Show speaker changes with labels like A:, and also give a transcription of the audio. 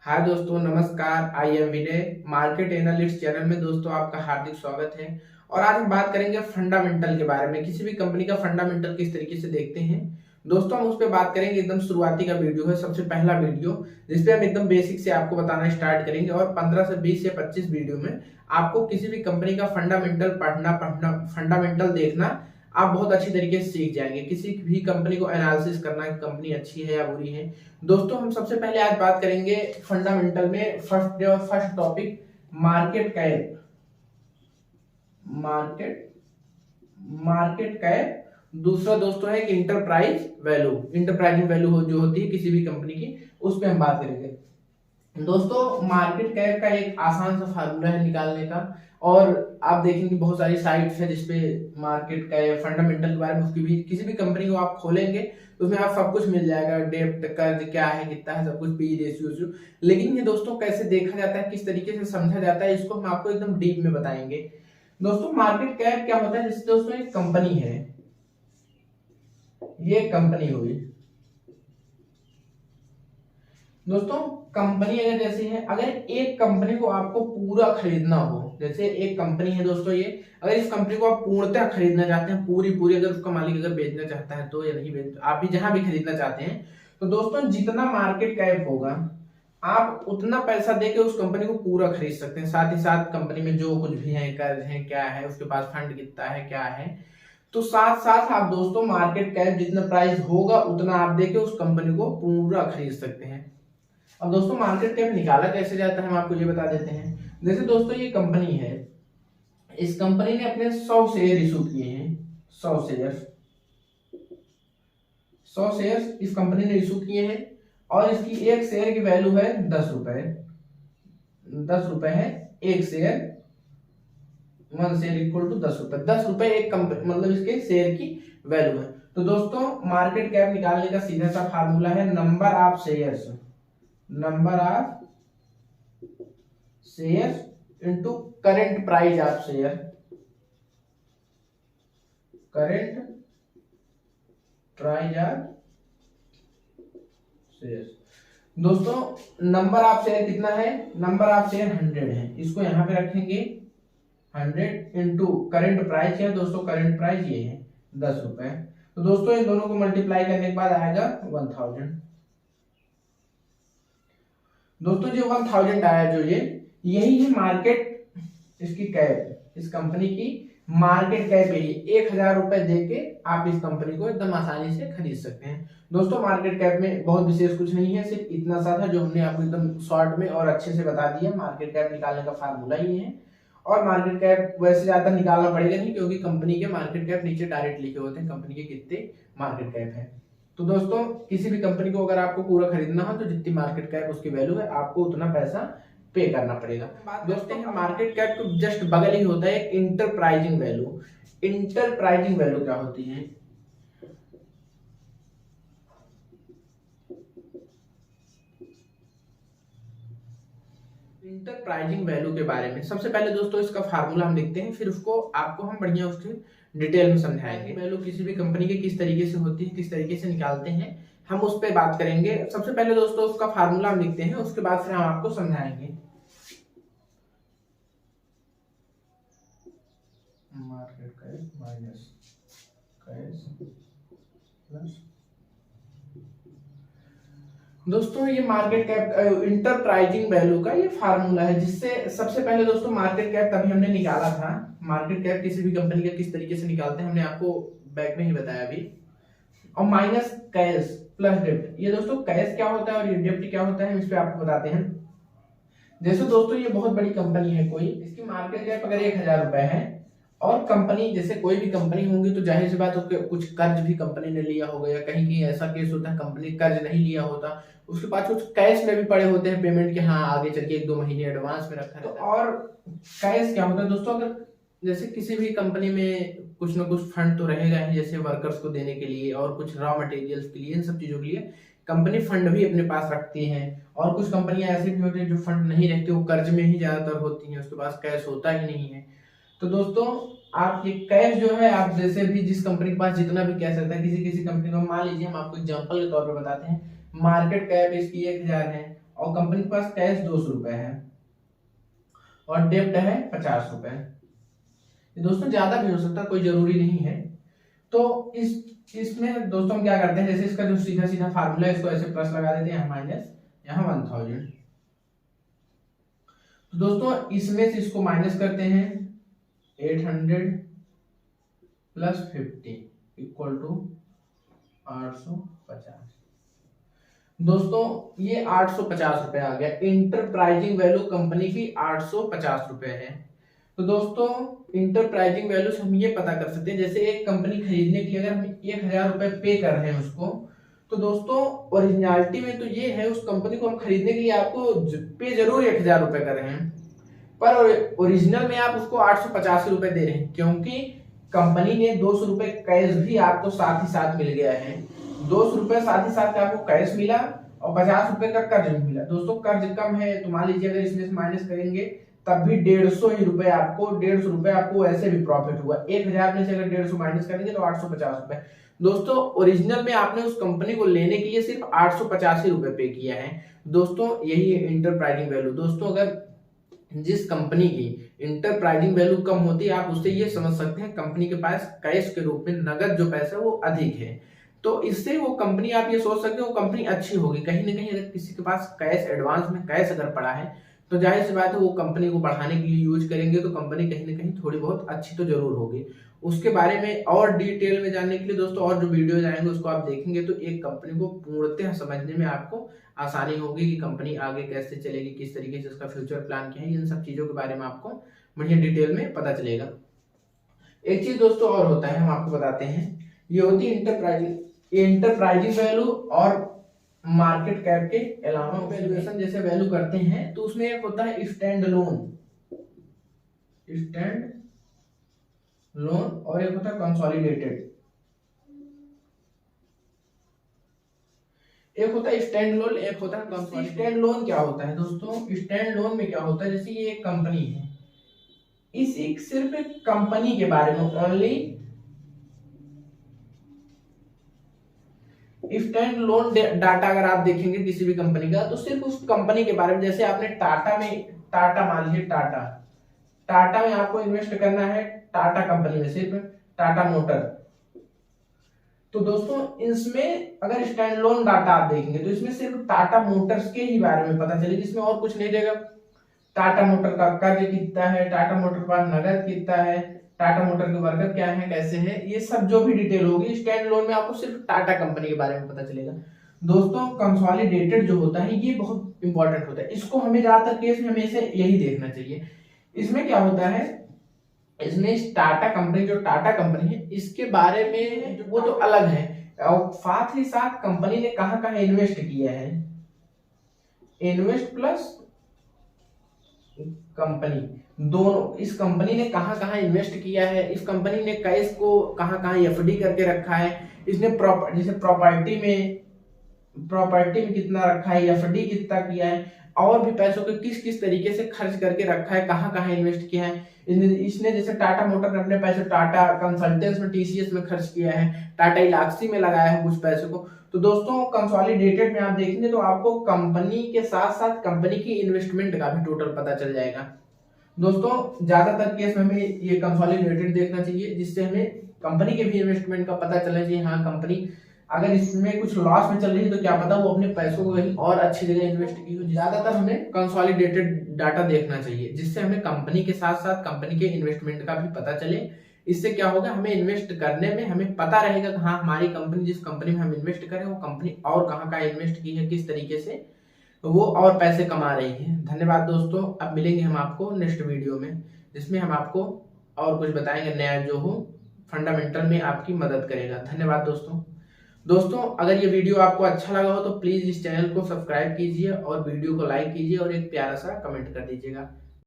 A: हाय दोस्तों, नमस्कार। I am Vinay, market analyst channel में दोस्तों आपका हार्दिक स्वागत है। और आज हम बात करेंगे फंडामेंटल के बारे में। किसी भी कंपनी का फंडामेंटल किस तरीके से देखते हैं दोस्तों, हम उस पर बात करेंगे। एकदम शुरुआती का वीडियो है, सबसे पहला वीडियो जिसपे हम एकदम बेसिक से आपको बताना स्टार्ट करेंगे। और 15 से 20 या 25 वीडियो में आपको किसी भी कंपनी का फंडामेंटल पढ़ना पढ़ना फंडामेंटल देखना आप बहुत अच्छी तरीके से सीख जाएंगे। किसी भी कंपनी को एनालिसिस करना कि कंपनी अच्छी है या बुरी है। दोस्तों हम सबसे पहले आज बात करेंगे फंडामेंटल में। First topic market cap. Market market cap. दूसरा दोस्तों है कि इंटरप्राइज वैल्यू। इंटरप्राइजिंग वैल्यू जो होती है किसी भी कंपनी की, उस पर हम बात करेंगे। दोस्तों मार्केट कैप का एक आसान सा फार्मूला है निकालने का। और आप देखेंगे बहुत सारी साइट्स है जिसपे मार्केट कैप फंडामेंटल के बारे में, उसकी भी किसी भी कंपनी को आप खोलेंगे तो उसमें आप सब कुछ मिल जाएगा। डेप्ट कर्ज क्या है, कितना है, सब कुछ, पी रेशियो। लेकिन ये दोस्तों कैसे देखा जाता है, किस तरीके से समझा जाता है, इसको हम आपको एकदम डीप में बताएंगे। दोस्तों मार्केट कैप क्या होता है? जैसे दोस्तों एक कंपनी है, ये कंपनी हुई दोस्तों। कंपनी अगर जैसे है, अगर एक कंपनी को आपको पूरा खरीदना हो, जैसे एक कंपनी है दोस्तों ये, अगर इस कंपनी को आप पूर्णतः खरीदना चाहते हैं, पूरी पूरी, अगर उसका मालिक अगर बेचना चाहता है तो, या नहीं बेच, आप भी जहां भी खरीदना चाहते हैं, तो दोस्तों जितना मार्केट कैप होगा आप उतना पैसा देके उस कंपनी को पूरा खरीद सकते हैं। साथ ही साथ कंपनी में जो कुछ भी है, कर्ज है, क्या है, उसके पास फंड कितना है, क्या है, तो साथ साथ आप दोस्तों मार्केट कैप जितना प्राइस होगा उतना आप देके उस कंपनी को पूरा खरीद सकते हैं। अब दोस्तों मार्केट कैप निकाला कैसे जाता है हम आपको ये बता देते हैं। जैसे दोस्तों ये कंपनी है, इस कंपनी ने अपने 100 शेयर इशू किए हैं। 100 शेयर इस कंपनी ने इशू किए हैं। और इसकी एक शेयर की वैल्यू है 10 रुपए। 10 रुपए है एक शेयर। 1 शेयर इक्वल टू 10 रुपए। 10 रुपए एक कंपनी, मतलब इसके शेयर की वैल्यू है। तो दोस्तों मार्केट कैप निकालने का सीधा सा फार्मूला है number of shares. Number of shares into current price of share. Current price of share. दोस्तों नंबर ऑफ शेयर कितना है? नंबर ऑफ शेयर 100 है। इसको यहां पे रखेंगे 100 इंटू करंट प्राइस है दोस्तों। करंट प्राइस ये है 10 रुपए। तो दोस्तों इन दोनों को मल्टीप्लाई करने के बाद आएगा 1000। दोस्तों जो 1000 आया, जो यही है मार्केट, इसकी कैप, इस कंपनी की मार्केट कैप यही। 1000 रुपए देके आप इस कंपनी को एकदम आसानी से खरीद सकते हैं। दोस्तों मार्केट कैप में बहुत विशेष कुछ नहीं है, सिर्फ इतना सा था जो हमने आपको एकदम शॉर्ट में और अच्छे से बता दिया। मार्केट कैप निकालने का फार्मूला ये है। और मार्केट कैप वैसे ज्यादा निकालना पड़ेगा नहीं, क्योंकि कंपनी के मार्केट कैप नीचे डायरेक्ट लिखे होते हैं, कंपनी के कितने मार्केट कैप है। तो दोस्तों किसी भी कंपनी को अगर आपको पूरा खरीदना हो तो जितनी मार्केट कैप उसकी वैल्यू है, आपको उतना पैसा पे करना पड़ेगा। दोस्तों मार्केट कैप तो जस्ट बगल ही होता है इंटरप्राइजिंग वैल्यू। इंटरप्राइजिंग वैल्यू क्या होती है? इंटरप्राइजिंग वैल्यू के बारे में सबसे पहले दोस्तों इसका फार्मूला हम देखते हैं, फिर उसको आपको हम बढ़िया उसके डिटेल में समझाएंगे। वैल्यू किसी भी कंपनी के किस तरीके से होती है, किस तरीके से निकालते हैं, हम उस पर बात करेंगे। सबसे पहले दोस्तों उसका फार्मूला हम लिखते हैं, उसके बाद फिर हम आपको समझाएंगे। Market cap minus cash plus. दोस्तों ये मार्केट कैप इंटरप्राइजिंग वैल्यू का ये फार्मूला है, जिससे सबसे पहले दोस्तों मार्केट कैप तभी हमने निकाला था। मार्केट कैप किसी भी कंपनी का किस तरीके से निकालते हैं हमने आपको बैक में ही बताया अभी। और माइनस कैश प्लस डेप्ट। ये दोस्तों कैश क्या होता है और ये डेप्ट क्या होता है, हम इस पे आपको बताते हैं। जैसे दोस्तों ये बहुत बड़ी कंपनी है कोई, इसकी मार्केट कैप अगर 1000 रुपए है, और कंपनी जैसे कोई भी कंपनी होगी तो जाहिर सी बात है कुछ कर्ज भी कंपनी ने लिया होगा, या कहीं कहीं ऐसा केस होता है कंपनी कर्ज नहीं लिया होता, उसके पास कुछ कैश में भी पड़े होते हैं पेमेंट के, हाँ आगे चल के 1-2 महीने एडवांस में रखा रहता है। और कैश क्या होता है दोस्तों? अगर जैसे किसी भी कंपनी में कुछ ना कुछ फंड तो रहेगा ही, जैसे वर्कर्स को देने के लिए और कुछ रॉ मटेरियल्स के लिए, इन सब चीजों के लिए कंपनी फंड भी अपने पास रखती है। और कुछ कंपनियां ऐसी भी होती है जो फंड नहीं रखती, वो कर्ज में ही ज्यादातर होती है, उसके पास कैश होता ही नहीं है। तो दोस्तों आप ये कैश जो है, आप जैसे भी जिस कंपनी के पास जितना भी कैश रहता है, किसी किसी कंपनी को मान लीजिए, हम आपको एग्जांपल के तौर पर बताते हैं, मार्केट कैप इसकी 1000 है और कंपनी के पास कैश 200 रुपए है और डेब्ट है 50 रुपए। दोस्तों ज्यादा भी हो सकता है, कोई जरूरी नहीं है। तो इसमें दोस्तों हम क्या करते हैं, जैसे इसका जो सीधा सीधा फार्मूला है इसको ऐसे प्लस लगा देते हैं, यहाँ माइनस, यहाँ 1000। तो दोस्तों इसमें से इसको माइनस करते हैं, 800 प्लस 50 इक्वल टू 850। दोस्तों ये 850 रुपए आ गया। इंटरप्राइजिंग वैल्यू कंपनी की 850 रुपए है। तो दोस्तों इंटरप्राइजिंग वैल्यू से हम ये पता कर सकते हैं, जैसे एक कंपनी खरीदने के लिए अगर हम 1000 रुपए पे कर रहे हैं उसको, तो दोस्तों ओरिजिनलिटी में तो ये है उस कंपनी को हम खरीदने के लिए आपको पे जरूर 1000 रुपए कर रहे हैं, पर ओरिजिनल में आप उसको 850 रुपए दे रहे हैं, क्योंकि कंपनी ने 200 रुपए कैश भी आपको साथ ही साथ मिल गया है। 200 रुपए साथ ही साथ आपको कैश मिला और 50 रुपए का कर्ज भी मिला। दोस्तों कर्ज कम है तो मान लीजिए अगर इसमें से माइनस करेंगे तब भी 150 ही रुपए आपको, 150 रुपए आपको ऐसे भी प्रॉफिट हुआ। 1000 में से अगर 150 माइनस करेंगे तो 850 रुपए। दोस्तों ओरिजिनल में आपने उस कंपनी को लेने के लिए सिर्फ 850 ही रुपए पे किया है। दोस्तों यही है इंटरप्राइजिंग वैल्यू। दोस्तों अगर जिस कंपनी की इंटरप्राइजिंग वैल्यू कम होती है, आप उससे ये समझ सकते हैं कंपनी के पास कैश के रूप में नगद जो पैसा है वो अधिक है। तो इससे वो कंपनी, आप ये सोच सकते हो वो कंपनी अच्छी होगी। कहीं ना कहीं अगर किसी के पास कैश, एडवांस में कैश अगर पड़ा है, तो जाहिर सी बात है वो कंपनी को बढ़ाने के लिए यूज करेंगे, तो कंपनी कहीं ना कहीं थोड़ी बहुत अच्छी तो जरूर होगी। उसके बारे में और डिटेल में जानने के लिए दोस्तों और जो वीडियोज आएंगे उसको आप देखेंगे, तो एक कंपनी को पूर्णतः समझने में आपको आसानी होगी कि कंपनी आगे कैसे चलेगी, किस तरीके से उसका फ्यूचर प्लान क्या है, इन सब चीजों के बारे में आपको बढ़िया डिटेल में पता चलेगा। एक चीज दोस्तों और होता है, हम आपको बताते हैं, ये होती है इंटरप्राइजिंग वैल्यू और मार्केट कैप के अलावा वैल्यूएशन जैसे वैल्यू करते हैं, तो उसमें एक होता है स्टैंड लोन और एक होता है कंसोलिडेटेड। एक होता है स्टैंड लोन, एक होता है कंसोलिडेटेड। स्टैंड लोन क्या होता है दोस्तों? स्टैंड लोन में क्या होता है, जैसे ये एक कंपनी है, इस एक सिर्फ एक कंपनी के बारे में ओनली स्टैंड लोन डाटा अगर आप देखेंगे किसी भी कंपनी का, तो सिर्फ उस कंपनी के बारे में, जैसे आपने टाटा मान लीजिए, टाटा में आपको इन्वेस्ट करना है, टाटा कंपनी में, सिर्फ टाटा मोटर। तो दोस्तों इसमें अगर स्टैंड लोन डाटा आप देखेंगे तो इसमें सिर्फ टाटा मोटर्स के ही बारे में पता चलेगा, इसमें और कुछ नहीं देगा। टाटा मोटर का कर्ज कितना है, टाटा मोटर के पास नगद कितना है, टाटा मोटर के वर्कर क्या है, कैसे है, ये सब जो भी डिटेल होगी स्टैंड लोन में आपको सिर्फ टाटा कंपनी के बारे में पता चलेगा। दोस्तों कंसोलिडेटेड जो होता है ये बहुत इंपॉर्टेंट होता है, इसको हमें ज्यादातर केस में हमेशा यही देखना चाहिए। इसमें क्या होता है, इसमें टाटा कंपनी, जो टाटा कंपनी है इसके बारे में वो तो अलग है, और साथ ही साथ कंपनी ने कहां कहां इन्वेस्ट किया है, इन्वेस्ट प्लस कंपनी, दोनों, इस कंपनी ने कहां कहां इन्वेस्ट किया है, इस कंपनी ने कैश को कहां कहां एफडी करके रखा है, इसने जैसे प्रॉपर्टी में कितना रखा है, एफडी कितना किया है, और भी पैसों को किस किस तरीके से खर्च करके रखा है, कहां कहां इन्वेस्ट किया है। इसने जैसे टाटा मोटर ने अपने पैसे टाटा कंसल्टेंट्स में, टीसीएस में खर्च किया है, टाटा इलाक्सी में लगाया है कुछ पैसों को। तो दोस्तों कंसोलिडेटेड में आप देखेंगे तो आपको कंपनी के साथ साथ कंपनी की इन्वेस्टमेंट का भी टोटल पता चल जाएगा। दोस्तों ज्यादातर केस में हमें ये कंसोलिडेटेड देखना चाहिए, जिससे हमें कंपनी के भी इन्वेस्टमेंट का पता चले चाहिए। हाँ कंपनी अगर इसमें कुछ लॉस में चल रही है तो क्या पता वो अपने पैसों को कहीं और अच्छी जगह इन्वेस्ट की हो। ज्यादातर हमें कंसोलिडेटेड डाटा देखना चाहिए, जिससे हमें कंपनी के साथ साथ कंपनी के इन्वेस्टमेंट का भी पता चले। इससे क्या होगा, हमें इन्वेस्ट करने में हमें पता रहेगा कि हाँ हमारी कंपनी, जिस कंपनी में हम इन्वेस्ट करें वो कंपनी और कहाँ कहाँ इन्वेस्ट की है, किस तरीके से वो और पैसे कमा रही है। धन्यवाद दोस्तों, अब मिलेंगे हम आपको नेक्स्ट वीडियो में, जिसमें हम आपको और कुछ बताएंगे नया जो हो फंडामेंटल में आपकी मदद करेगा। धन्यवाद दोस्तों अगर ये वीडियो आपको अच्छा लगा हो तो प्लीज इस चैनल को सब्सक्राइब कीजिए और वीडियो को लाइक कीजिए और एक प्यारा सा कमेंट कर दीजिएगा।